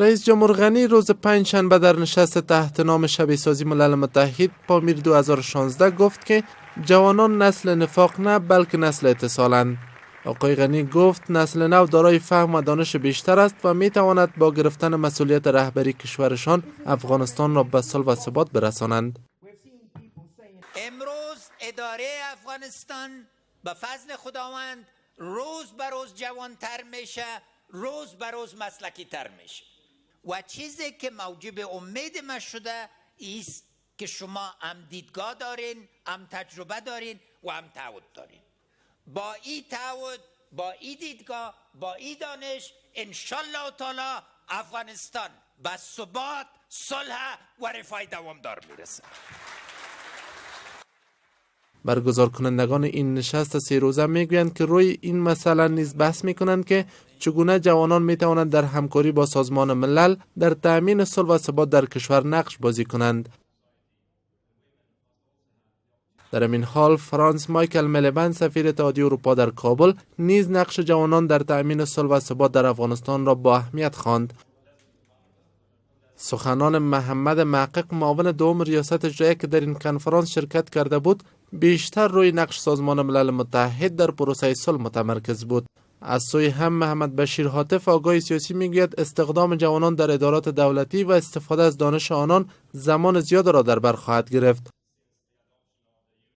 رئیس جمهور غنی روز پنجشنبه در نشست تحت نام شبیه سازی ملل متحد پامیر 2016 گفت که جوانان نسل نفاق نه بلکه نسل اتصالند. آقای غنی گفت نسل نو دارای فهم و دانش بیشتر است و می تواند با گرفتن مسئولیت رهبری کشورشان افغانستان را به صلح و ثبات برسانند. امروز اداره افغانستان به فضل خداوند روز به روز جوانتر میشه، روز به روز مسلکی تر میشه و چیزی که موجب امید ما شده است که شما هم دیدگاه دارین، هم تجربه دارین و هم تعهد دارین. با این تعهد، با این دیدگاه، با این دانش انشالله تعالی افغانستان به ثبات، صلح و رفاه دوامدار میرسه. برگزار کنندگان این نشست 3 روزه میگویند که روی این مسئله نیز بحث میکنند که چگونه جوانان میتوانند در همکاری با سازمان ملل در تأمین صلح و ثبات در کشور نقش بازی کنند. در این حال فرانس مایکل ملیبند سفیر اتحادیه اروپا در کابل نیز نقش جوانان در تأمین صلح و ثبات در افغانستان را با اهمیت خواند. سخنان محمد محقق معاون دوم ریاست اجرایی که در این کنفرانس شرکت کرده بود بیشتر روی نقش سازمان ملل متحد در پروسه صلح متمرکز بود. از سوی هم محمد بشیر هاتف آگاه سیاسی میگوید استخدام جوانان در ادارات دولتی و استفاده از دانش آنان زمان زیاد را در بر خواهد گرفت.